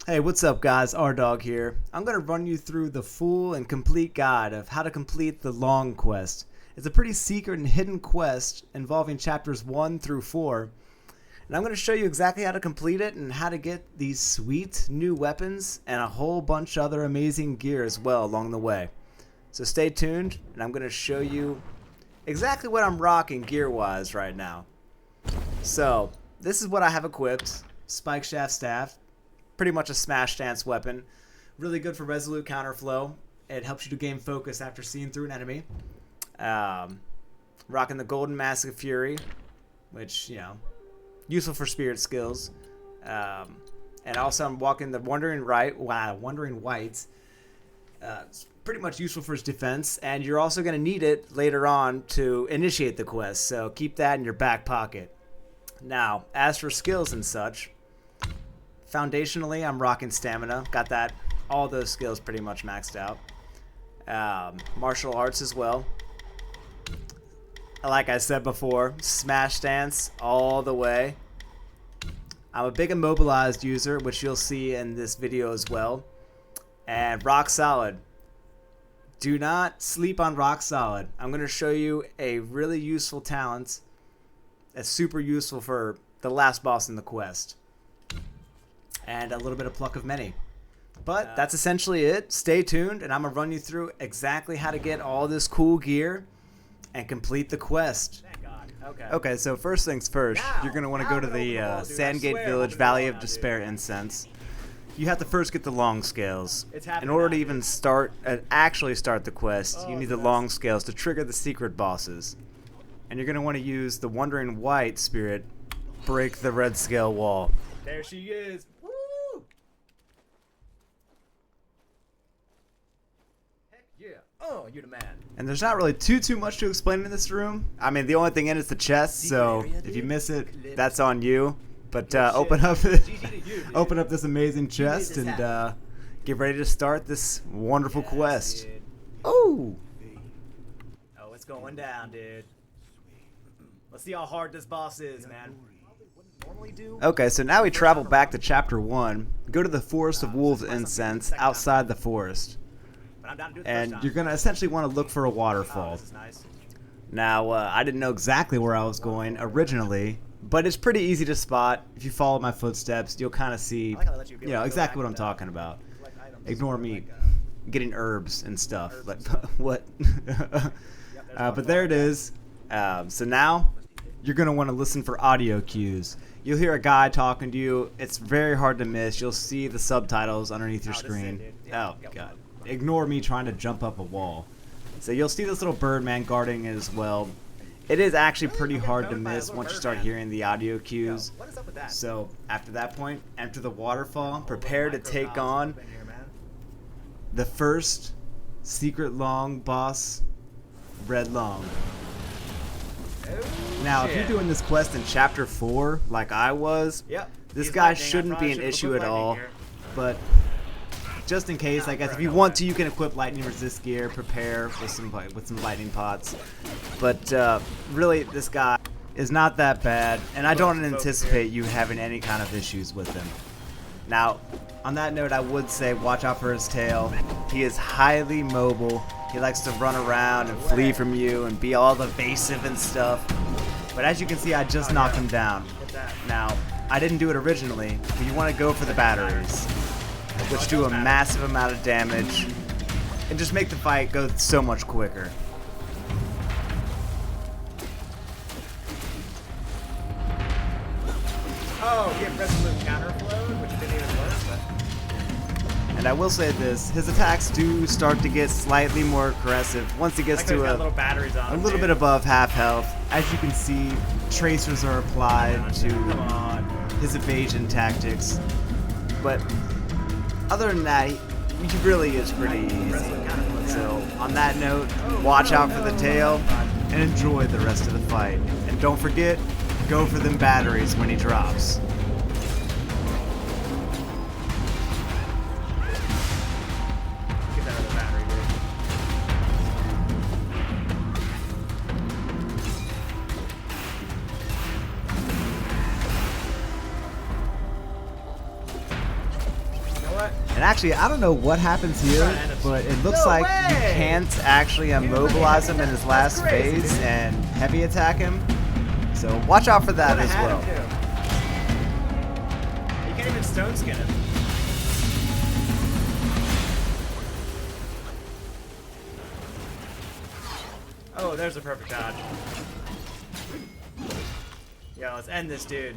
Hey, what's up guys? R-Dog here. I'm going to run you through the full and complete guide of how to complete the Loong Quest. It's a pretty secret and hidden quest involving chapters 1 through 4. And I'm going to show you exactly how to complete it and how to get these sweet new weapons and a whole bunch of other amazing gear as well along the way. So stay tuned and I'm going to show you exactly what I'm rocking gear-wise right now. So, this is what I have equipped. Spike Shaft Staff. Pretty much a smash dance weapon. Really good for resolute counterflow. It helps you to gain focus after seeing through an enemy. Rocking the Golden Mask of Fury, which, you know, useful for spirit skills. And also I'm walking the Wandering White. It's pretty much useful for his defense, and you're also going to need it later on to initiate the quest, so keep that in your back pocket. Now, as for skills and such, foundationally, I'm rocking stamina. Got that, all those skills pretty much maxed out. Martial arts as well. Like I said before, smash dance all the way. I'm a big immobilized user, which you'll see in this video as well. And rock solid. Do not sleep on rock solid. I'm going to show you a really useful talent that's super useful for the last boss in the quest. And a little bit of pluck of many. But that's essentially it. Stay tuned, and I'm going to run you through exactly how to get all this cool gear and complete the quest. Thank God. Okay, so first things first, you're going to want to go to the Sandgate Village Valley of Despair Incense. You have to first get the long scales. In order to even actually start the quest, you need the long scales to trigger the secret bosses. And you're going to want to use the Wandering White spirit, break the red scale wall. There she is. Woo! Heck yeah. Oh, you're the man. And there's not really too much to explain in this room. I mean, the only thing in it is the chest, so if you miss it, that's on you. But open up this amazing chest and get ready to start this wonderful quest. Oh! Oh, it's going down, dude. Let's see how hard this boss is, man. Okay, so now we travel back to chapter 1. Go to the Forest of Wolves Incense outside the forest. And you're going to essentially want to look for a waterfall. Now, I didn't know exactly where I was going originally, but it's pretty easy to spot. If you follow my footsteps, you'll kind of see, you know, exactly what I'm talking about. Ignore me getting herbs and stuff. Like, what? But there it is. So now, you're going to want to listen for audio cues. You'll hear a guy talking to you. It's very hard to miss. You'll see the subtitles underneath your screen. Oh, God. Ignore me trying to jump up a wall. So you'll see this little Birdman guarding it as well. It is actually pretty hard to miss once you start hearing the audio cues. So after that point, enter the waterfall. Prepare to take on the first secret Loong boss, Red Loong. Now, if you're doing this quest in chapter 4, like I was, this guy shouldn't be an issue at all. But just in case, I guess if you want to, you can equip lightning resist gear, prepare with some lightning pots. But really, this guy is not that bad, and I don't anticipate you having any kind of issues with him. Now, on that note, I would say watch out for his tail. He is highly mobile. He likes to run around and flee from you and be all evasive and stuff. But as you can see, I just knocked him down. Now, I didn't do it originally, but you want to go for the batteries, which do a massive amount of damage and just make the fight go so much quicker. Oh, get resolute counterflow, which didn't even work, but... And I will say this, his attacks do start to get slightly more aggressive once he gets to a little bit above half health. As you can see, tracers are applied to his evasion tactics. But other than that, he really is pretty easy. So on that note, watch out for the tail and enjoy the rest of the fight. And don't forget, go for them batteries when he drops. And actually, I don't know what happens here, but it looks like you can't actually immobilize him in his last phase and heavy attack him. So watch out for that as well. You can't even stone skin him. Oh, there's a perfect dodge. Yo, let's end this dude.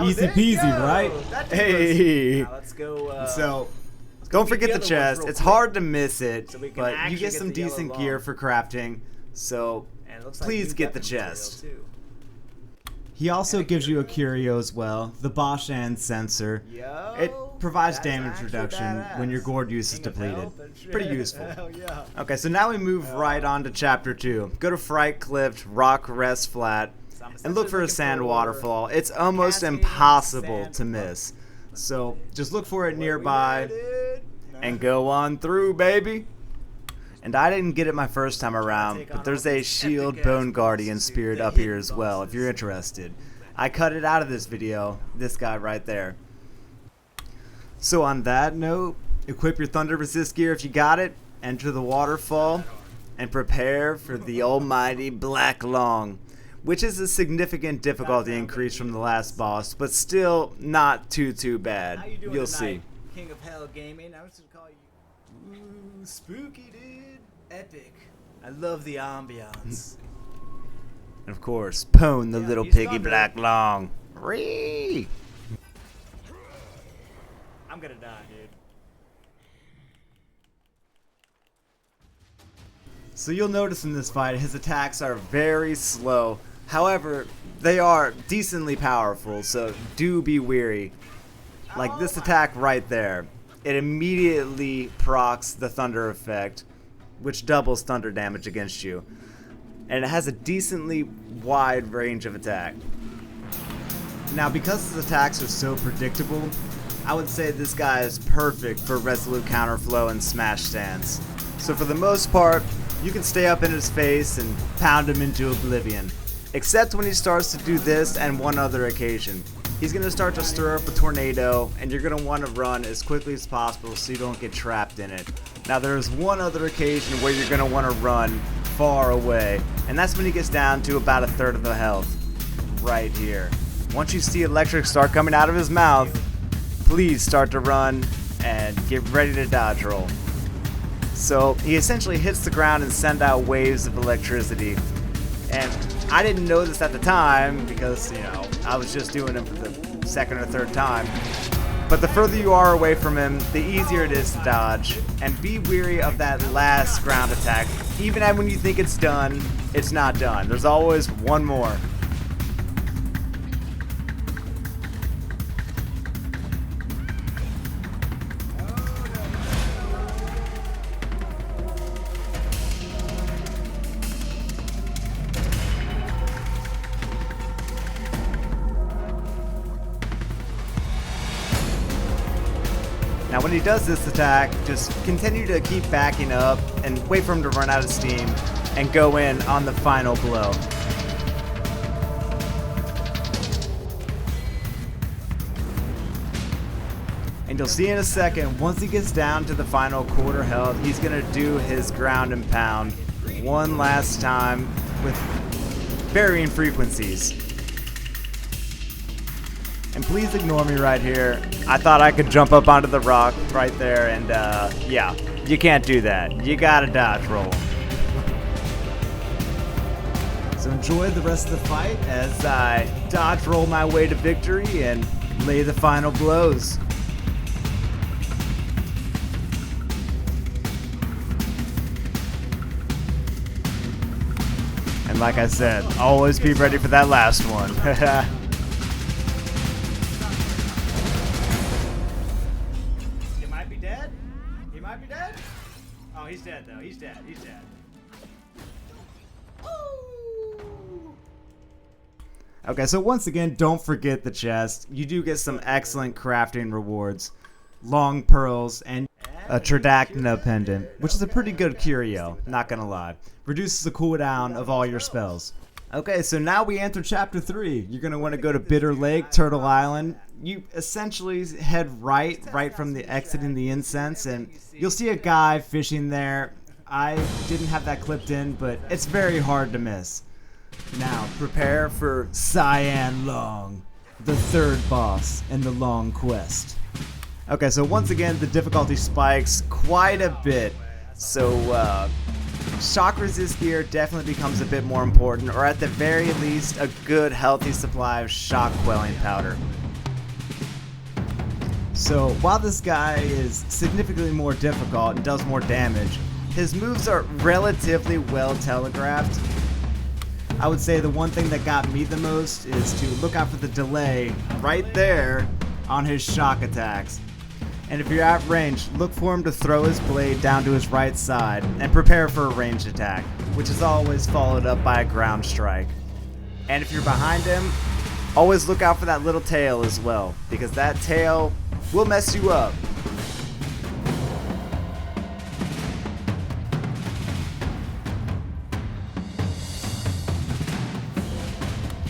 Easy peasy, right? Hey. Now let's go. So, don't forget the chest. It's hard to miss it, but you get some decent gear for crafting. So, please get the chest. He also gives you a curio as well, the Boshan sensor. It provides damage reduction when your gourd use is depleted. Pretty useful. Okay, so now we move right on to chapter 2. Go to Fright Cliff, Rock Rest Flat, and look for a sand waterfall. It's almost impossible to miss. So just look for it nearby and go on through, baby. And I didn't get it my first time around, but there's a shield bone guardian spirit up here as well if you're interested. I cut it out of this video, this guy right there. So on that note, equip your thunder resist gear if you got it, enter the waterfall, and prepare for the almighty Black Loong, which is a significant difficulty increase from the last boss, but still not too bad. You'll see. King of Hell Gaming, I was gonna call you. Ooh, spooky, dude. Epic. I love the ambiance. And of course, Pone the little piggy Black Loong. Ree! I'm gonna die, dude. So you'll notice in this fight, his attacks are very slow. However, they are decently powerful, so do be wary. Like this attack right there. It immediately procs the thunder effect, which doubles thunder damage against you. And it has a decently wide range of attack. Now, because his attacks are so predictable, I would say this guy is perfect for resolute counterflow and smash stance. So for the most part, you can stay up in his face and pound him into oblivion. Except when he starts to do this and one other occasion. He's going to start to stir up a tornado, and you're going to want to run as quickly as possible so you don't get trapped in it. Now there's one other occasion where you're going to want to run far away, and that's when he gets down to about 1/3 of the health. Right here. Once you see electric start coming out of his mouth, please start to run and get ready to dodge roll. So he essentially hits the ground and sends out waves of electricity. And I didn't know this at the time because, you know, I was just doing him for the second or third time. But the further you are away from him, the easier it is to dodge. And be wary of that last ground attack. Even when you think it's done, it's not done. There's always one more. Now when he does this attack, just continue to keep backing up and wait for him to run out of steam and go in on the final blow. And you'll see in a second, once he gets down to the final quarter health, he's going to do his ground and pound one last time with varying frequencies. And please ignore me right here. I thought I could jump up onto the rock right there, and yeah, you can't do that. You gotta dodge roll. So enjoy the rest of the fight as I dodge roll my way to victory and lay the final blows. And like I said, always be ready for that last one. Oh, he's dead though. He's dead. He's dead. Okay, so once again, don't forget the chest. You do get some excellent crafting rewards. Long pearls and a Tridacna pendant, which is a pretty good curio, not gonna lie. Reduces the cooldown of all your spells. Okay, so now we enter Chapter 3. You're going to want to go to Bitter Lake, Turtle Island. You essentially head right from the exiting the incense, and you'll see a guy fishing there. I didn't have that clipped in, but it's very hard to miss. Now, prepare for Cyan Loong, the third boss in the Loong Quest. Okay, so once again, the difficulty spikes quite a bit. So, shock resist gear definitely becomes a bit more important, or at the very least, a good healthy supply of shock quelling powder. So while this guy is significantly more difficult and does more damage, his moves are relatively well telegraphed. I would say the one thing that got me the most is to look out for the delay right there on his shock attacks. And if you're at range, look for him to throw his blade down to his right side and prepare for a ranged attack, which is always followed up by a ground strike. And if you're behind him, always look out for that little tail as well, because that tail will mess you up.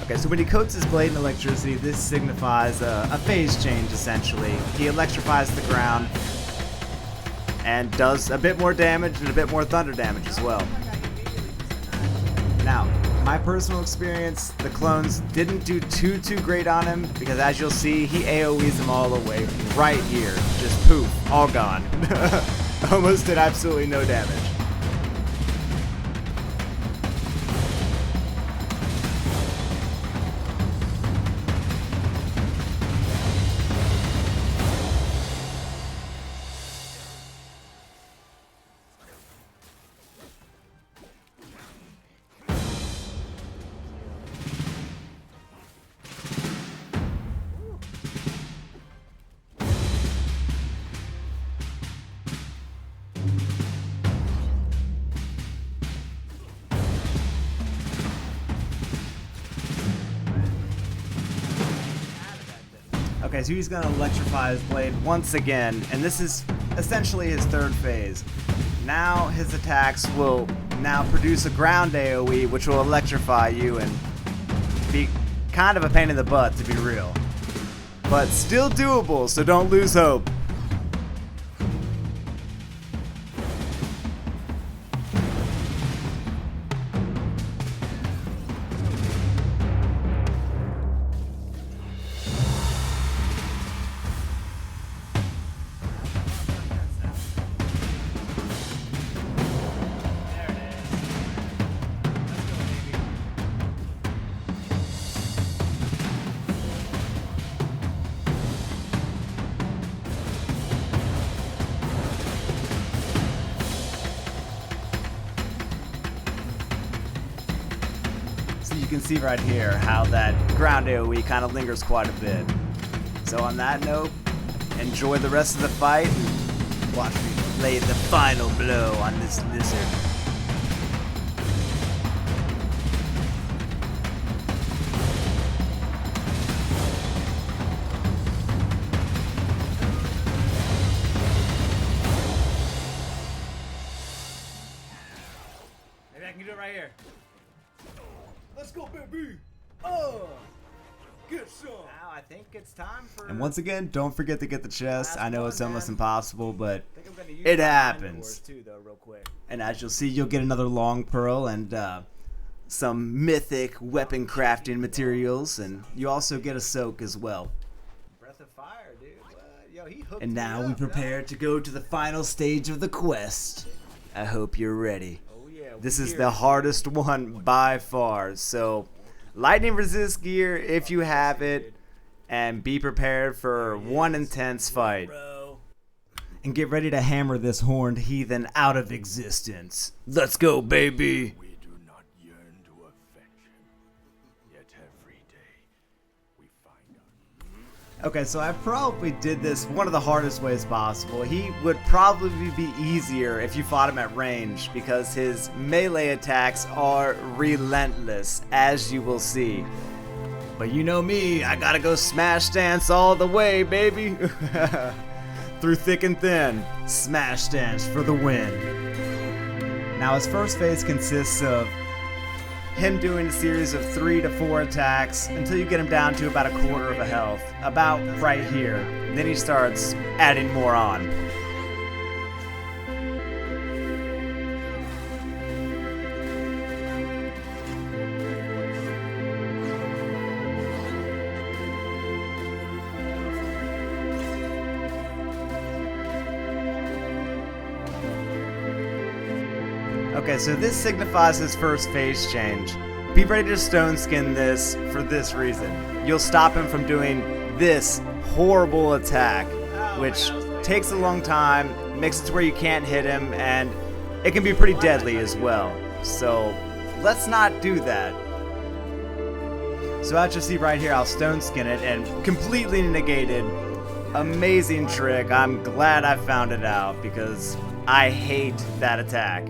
Okay, so when he coats his blade in electricity, this signifies a phase change, essentially. He electrifies the ground and does a bit more damage and a bit more thunder damage as well. Now, my personal experience, the clones didn't do too great on him, because as you'll see, he AoEs them all away right here. Just poof, all gone. Almost did absolutely no damage. Okay, so he's going to electrify his blade once again, and this is essentially his third phase. Now his attacks will now produce a ground AoE, which will electrify you and be kind of a pain in the butt, to be real. But still doable, so don't lose hope. You can see right here how that ground AoE kind of lingers quite a bit. So on that note, enjoy the rest of the fight and watch me lay the final blow on this lizard. Maybe I can do it right here. Let's go, baby! Oh! Get some! Now I think it's time for... And once again, don't forget to get the chest. I know it's almost impossible, but it happens. Too, though, real quick. And as you'll see, you'll get another long pearl and some mythic weapon crafting materials, and you also get a soak as well. Breath of fire, dude. Yo, he hooked And now me we up, prepare to go to the final stage of the quest. I hope you're ready. This is the hardest one by far, so lightning resist gear if you have it, and be prepared for one intense fight. And get ready to hammer this horned heathen out of existence. Let's go, baby! We do not yearn to affect him, yet every day we find our... Okay, so I probably did this one of the hardest ways possible. He would probably be easier if you fought him at range, because his melee attacks are relentless, as you will see. But you know me, I gotta go smash dance all the way, baby! Through thick and thin, smash dance for the win. Now his first phase consists of him doing a series of 3 to 4 attacks until you get him down to about a quarter of a health, about right here. Then he starts adding more on. Okay, so this signifies his first phase change. Be ready to stone skin this for this reason. You'll stop him from doing this horrible attack, which takes a long time, makes it to where you can't hit him, and it can be pretty deadly as well. So let's not do that. So as you see right here, I'll stone skin it and completely negated. Amazing trick. I'm glad I found it out because I hate that attack.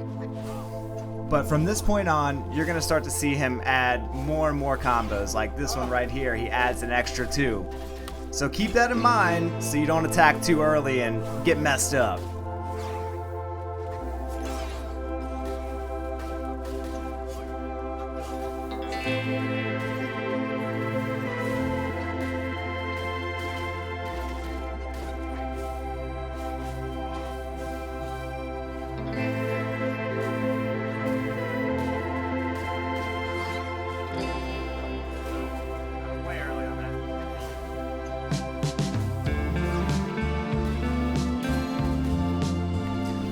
But from this point on, you're going to start to see him add more and more combos. Like this one right here, he adds an extra 2. So keep that in mind so you don't attack too early and get messed up.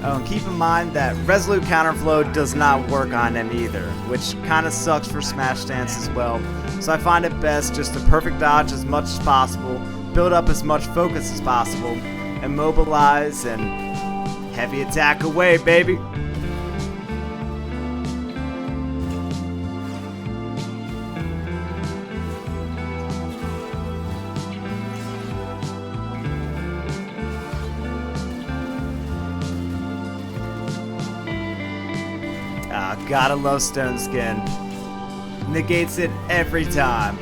Oh, and keep in mind that Resolute Counterflow does not work on him either, which kind of sucks for Smash Stance as well. So I find it best just to perfect dodge as much as possible, build up as much focus as possible, immobilize, and heavy attack away, baby! Gotta love Stone Skin. Negates it every time.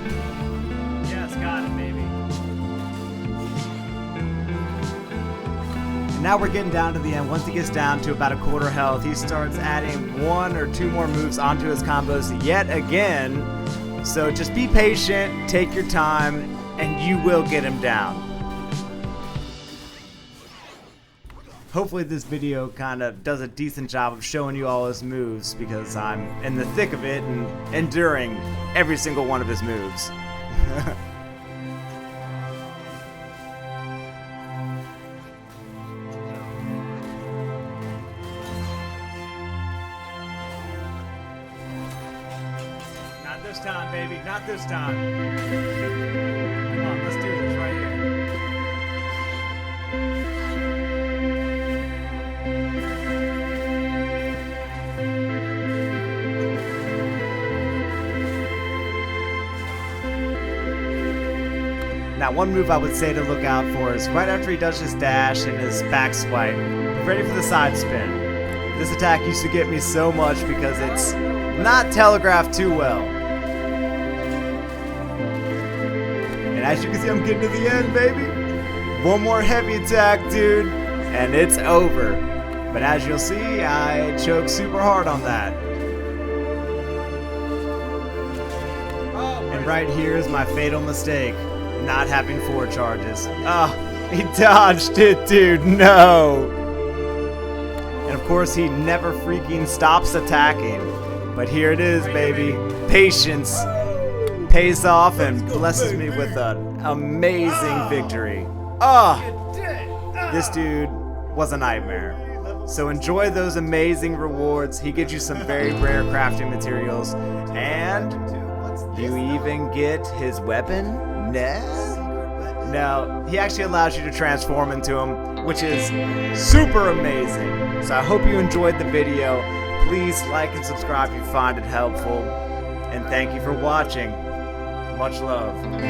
Yes, got it, baby. And now we're getting down to the end. Once he gets down to about a quarter health, he starts adding 1 or 2 more moves onto his combos yet again. So just be patient, take your time, and you will get him down. Hopefully this video kind of does a decent job of showing you all his moves because I'm in the thick of it and enduring every single one of his moves. Not this time, baby. Not this time. Come on, let's do this right here. Now, one move I would say to look out for is right after he does his dash and his back swipe, be ready for the side spin. This attack used to get me so much because it's not telegraphed too well. And as you can see, I'm getting to the end, baby. One more heavy attack, dude, and it's over. But as you'll see, I choked super hard on that. And right here is my fatal mistake. Not having 4 charges. Oh, he dodged it, dude. No. And of course, he never freaking stops attacking. But here it is, baby. Patience pays off and blesses me with an amazing victory. Oh, this dude was a nightmare. So enjoy those amazing rewards. He gives you some very rare crafting materials. And you even get his weapon? No, he actually allows you to transform into him, which is super amazing. So I hope you enjoyed the video. Please like and subscribe if you find it helpful. And thank you for watching. Much love.